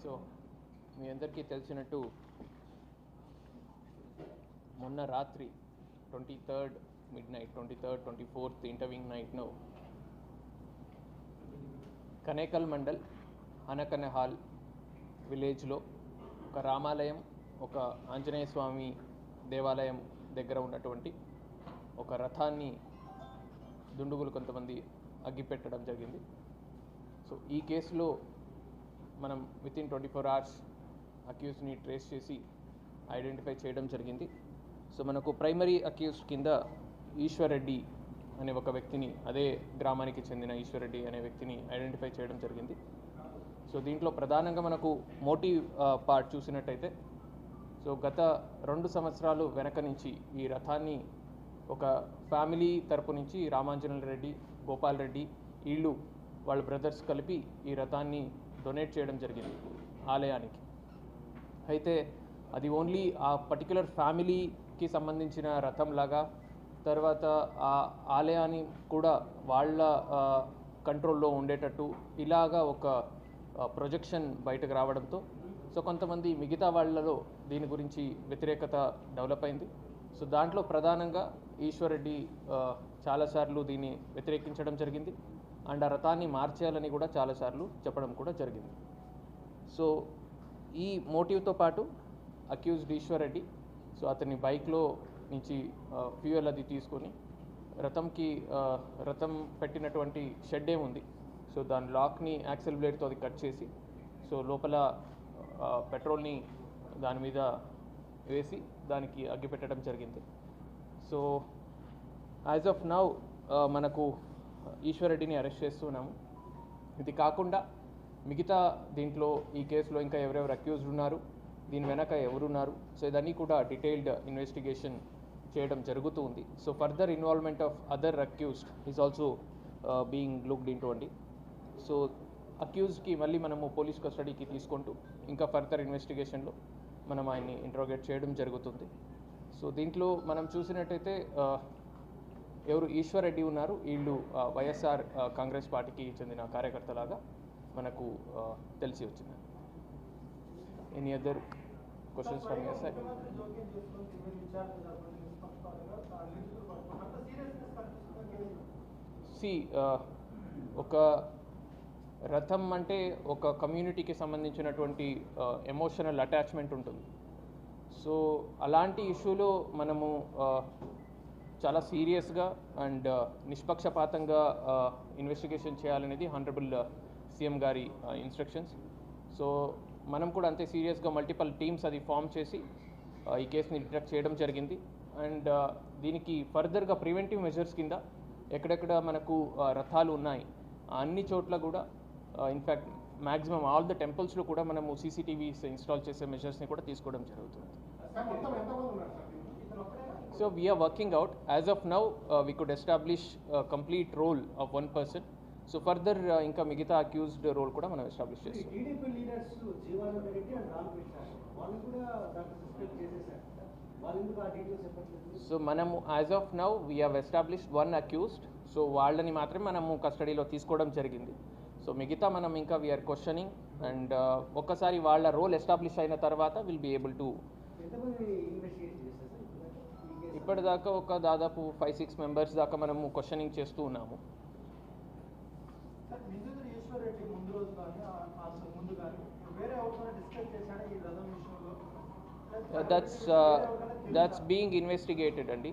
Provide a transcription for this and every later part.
So మీ అందరికీ తెలిసినట్టు మొన్న రాత్రి 23rd midnight 23rd 24th intervening నైట్ను కనేకల్ మండల్ హనకన హాల్ విలేజ్లో ఒక రామాలయం ఒక ఆంజనేయ స్వామి దేవాలయం దగ్గర ఉన్నటువంటి ఒక రథాన్ని దుండుగులు కొంతమంది అగ్గిపెట్టడం జరిగింది. సో ఈ కేసులో మనం వితిన్ 24 hours అక్యూజ్ని ట్రేస్ చేసి ఐడెంటిఫై చేయడం జరిగింది. సో మనకు ప్రైమరీ అక్యూజ్డ్ కింద ఈశ్వర్ రెడ్డి అనే ఒక వ్యక్తిని, అదే గ్రామానికి చెందిన ఈశ్వర్ రెడ్డి అనే వ్యక్తిని ఐడెంటిఫై చేయడం జరిగింది. సో దీంట్లో ప్రధానంగా మనకు మోటివ్ పార్ట్ చూసినట్టయితే, సో గత 2 సంవత్సరాలు వెనక నుంచి ఈ రథాన్ని ఒక ఫ్యామిలీ తరపు నుంచి రామాంజనేయ రెడ్డి, గోపాల్ రెడ్డి వీళ్ళు వాళ్ళ బ్రదర్స్ కలిపి ఈ రథాన్ని డొనేట్ చేయడం జరిగింది ఆలయానికి. అయితే అది ఓన్లీ ఆ పర్టికులర్ ఫ్యామిలీకి సంబంధించిన రథం లాగా, తర్వాత ఆ ఆలయాన్ని కూడా వాళ్ళ కంట్రోల్లో ఉండేటట్టు ఇలాగా ఒక ప్రొజెక్షన్ బయటకు రావడంతో సో కొంతమంది మిగతా వాళ్ళలో దీని గురించి వ్యతిరేకత డెవలప్ అయింది. సో దాంట్లో ప్రధానంగా ఈశ్వర్ రెడ్డి చాలాసార్లు దీన్ని వ్యతిరేకించడం జరిగింది అండ్ ఆ రథాన్ని మార్చేయాలని కూడా చాలాసార్లు చెప్పడం కూడా జరిగింది. సో ఈ మోటివ్తో పాటు అక్యూజ్డ్ ఈశ్వర్ రెడ్డి సో అతని బైక్లో నుంచి ఫ్యూయల్ అది తీసుకొని రథం పెట్టినటువంటి షెడ్ ఏముంది సో దాని లాక్ని యాక్సెల్ బ్లేడ్తో అది కట్ చేసి సో లోపల పెట్రోల్ని దాని మీద వేసి దానికి అగ్గి పెట్టడం జరిగింది. సో యాజ్ ఆఫ్ నౌ మనకు ఈశ్వర్ రెడ్డిని అరెస్ట్ చేస్తున్నాము. ఇది కాకుండా మిగతా దీంట్లో ఈ కేసులో ఇంకా ఎవరెవరు అక్యూజ్డ్ ఉన్నారు, దీని వెనక ఎవరున్నారు, సో ఇదన్నీ కూడా డీటెయిల్డ్ ఇన్వెస్టిగేషన్ చేయడం జరుగుతూ ఉంది. So further involvement of other accused is also being looked into అండి. సో అక్యూజ్డ్కి మళ్ళీ మనము పోలీస్ కస్టడీకి తీసుకుంటూ ఇంకా ఫర్దర్ ఇన్వెస్టిగేషన్లో మనం ఆయన్ని ఇంట్రోగేట్ చేయడం జరుగుతుంది. సో దీంట్లో మనం చూసినట్టయితే ఎవరు ఈశ్వర్ రెడ్డి ఉన్నారు, వీళ్ళు వైఎస్ఆర్ కాంగ్రెస్ పార్టీకి చెందిన కార్యకర్తలాగా మనకు తెలిసి వచ్చింది. Any other questions from your side? ఒక రథం అంటే ఒక కమ్యూనిటీకి సంబంధించినటువంటి ఎమోషనల్ అటాచ్మెంట్ ఉంటుంది. సో అలాంటి ఇష్యూలో మనము చాలా సీరియస్గా అండ్ నిష్పక్షపాతంగా ఇన్వెస్టిగేషన్ చేయాలనేది హానరబుల్ సీఎం గారి ఇన్స్ట్రక్షన్స్. సో మనం కూడా అంతే సీరియస్గా మల్టిపల్ టీమ్స్ అది ఫామ్ చేసి ఈ కేసుని డిటెక్ట్ చేయడం జరిగింది. అండ్ దీనికి ఫర్దర్గా ప్రివెంటివ్ మెజర్స్ కింద ఎక్కడెక్కడ మనకు రథాలు ఉన్నాయి అన్ని చోట్ల కూడా ఇన్ఫ్యాక్ట్ మ్యాక్సిమం ఆల్ ద టెంపుల్స్లో కూడా మనము సీసీటీవీస్ ఇన్స్టాల్ చేసే మెజర్స్ని కూడా తీసుకోవడం జరుగుతుంది. So we are working out. As of now, we could establish a complete role of one person. So further, inka migita accused role kuda manam establish chestam. TDP leaders Jeevan Reddy and Ram Krishna వాళ్ళు కూడా దాంట్లో suspect చేసేసారు. వాళ్ళు ఎందుకు ఆ details చెప్పట్లేదు? So మనము as of now we have established one accused. So వాళ్ళని మాత్రమే మనము కస్టడీలో తీసుకోవడం జరిగింది. సో మిగతా మనం ఇంకా we are questioning and ఒక్కసారి వాళ్ళ రోల్ ఎస్టాబ్లిష్ అయిన తర్వాత విల్ బి ఏబుల్ టు. ఎంతమంది ఇన్వెస్టిగేట్ చేశారు? ఇప్పటిదాకా ఒక దాదాపు 5-6 మెంబర్స్ దాకా మనము క్వశ్చనింగ్ చేస్తూ ఉన్నాము. దట్స్ బీయింగ్ ఇన్వెస్టిగేటెడ్ అండి.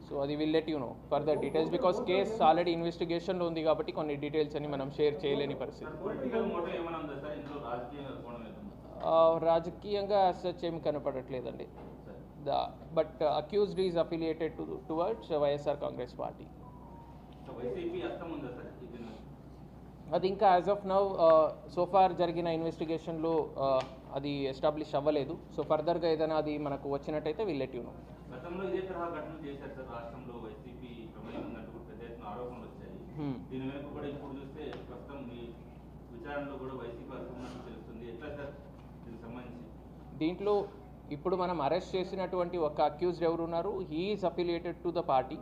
సో అది will let you know further details because case already ఇన్వెస్టిగేషన్లో ఉంది కాబట్టి కొన్ని డీటెయిల్స్ అని మనం షేర్ చేయలేని పరిస్థితి. రాజకీయంగా సచ్ ఏమి కనపడట్లేదండి. But accused is affiliated towards YSR Congress party. So YCP astamunda sir అది ఇంకా as of now so far జరిగిన ఇన్వెస్టిగేషన్లో అది ఎస్టాబ్లిష్ అవ్వలేదు. సో ఫర్దర్గా ఏదైనా అది మనకు వచ్చినట్టయితే విల్ లెట్ యూ నో. గతంలో ఇదే తరహా ఘటనలు చేశారు సార్ రాష్ట్రంలో వైసీపీ ప్రమేయం ఉందంటూ పెద్ద ఎత్తున ఆరోపణలు వచ్చాయి. దీని వైపు కూడా ఇప్పుడు చూస్తే ప్రస్తుతం ఈ విచారణలో కూడా వైసీపీ అసమన్నట్టు తెలుస్తుంది. ఎట్లా సార్ దీనికి సంబంధించి? దీంట్లో ఇప్పుడు మనం అరెస్ట్ చేసినటువంటి ఒక అక్యూజ్డ్ ఎవరున్నారు, he is affiliated to the party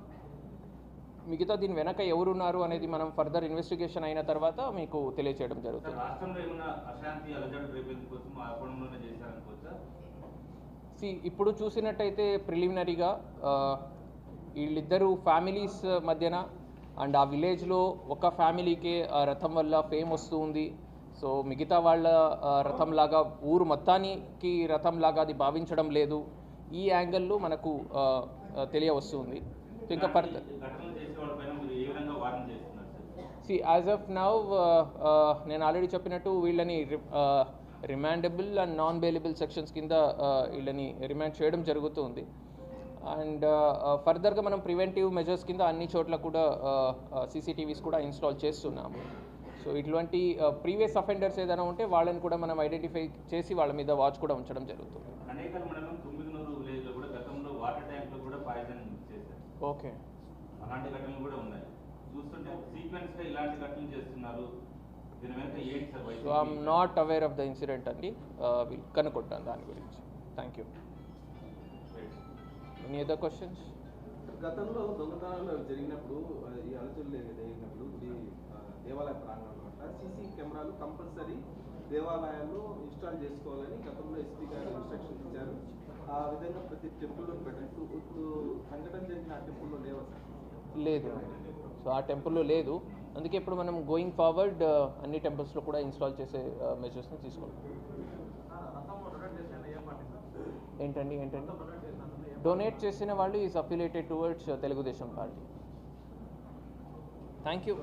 మిగతా దీని వెనక ఎవరున్నారు అనేది మనం ఫర్దర్ ఇన్వెస్టిగేషన్ అయిన తర్వాత మీకు తెలియచేయడం సార్ జరుగుతుంది. రాష్ట్రంలో ఏమైనా అశాంతి అలజడులు రేపేందుకు కోసం ఆ కోణంలోనే చేశారనుకోవచ్చా? ఇప్పుడు చూసినట్టయితే ప్రిలిమినరీగా వీళ్ళిద్దరు ఫ్యామిలీస్ మధ్యన అండ్ ఆ విలేజ్లో ఒక ఫ్యామిలీకే ఆ రథం వల్ల ఫేమ్ వస్తూ ఉంది. సో మిగతా వాళ్ళ రథంలాగా ఊరు మొత్తానికి రథంలాగా అది భావించడం లేదు. ఈ యాంగిల్లో మనకు తెలియవస్తుంది. ఇంకా ఫర్దర్ ఘటనలు చేసే వాళ్ళపైన మీరు ఏ విధంగా వార్న్ చేస్తున్నారు సార్? యాజ్ ఆఫ్ నౌ నేను ఆల్రెడీ చెప్పినట్టు వీళ్ళని రిమాండబుల్ అండ్ నాన్ బెయిలబుల్ సెక్షన్స్ కింద వీళ్ళని రిమాండ్ చేయడం జరుగుతుంది. అండ్ ఫర్దర్గా మనం ప్రివెంటివ్ మెజర్స్ కింద అన్ని చోట్ల కూడా సీసీటీవీస్ కూడా ఇన్స్టాల్ చేస్తున్నాము. సో ఇటువంటి ప్రీవియస్ అఫెండర్స్ ఏదైనా ఉంటే వాళ్ళని కూడా మనం ఐడెంటిఫై చేసి వాళ్ళ మీద వాచ్ కూడా ఉంచడం జరుగుతుంది. అనేకల్ మండలం తుమ్మిదినూరు విలేజ్లో కూడా గతంలో వాటర్ ట్యాంక్లో కూడా పాయిజన్ చేశారు. ఓకే, అలాంటి ఘటనలు కూడా ఉన్నాయి. చూస్తుంటే సీక్వెన్స్గా ఇలాంటి ఘటనలు చేస్తున్నారు. దీని వెనక ఏంటి sir? So I'm not aware of the incident అండి. కనుక్కుంటాను దాని గురించి. Thank you. Any other questions? గతంలో దొంగతనాలు జరిగినప్పుడు ఈ అలచలు జరిగినప్పుడు ఈ దేవాలయ ప్రాంగణంలో సీసీ కెమెరాలు కంపల్సరీ దేవాలయాల్లో ఇన్స్టాల్ చేసుకోవాలని గతంలో ఎస్పీ గారు ఇన్స్ట్రక్షన్స్ ఇచ్చారు. ఆ విధంగా ప్రతి టెంపుల్లో పెట్టారు. ఇప్పుడు సంఘటన జరిగిన ఆ టెంపుల్లో లేవా సార్? లేదు. సో ఆ టెంపుల్లో లేదు. అందుకే ఇప్పుడు మనం గోయింగ్ ఫార్వర్డ్ అన్ని టెంపుల్స్లో కూడా ఇన్స్టాల్ చేసే మెజర్స్ని తీసుకుంటాం. ఏంటండి డొనేట్ చేసిన వాళ్ళు is affiliated towards Telugu Desam party. Thank you.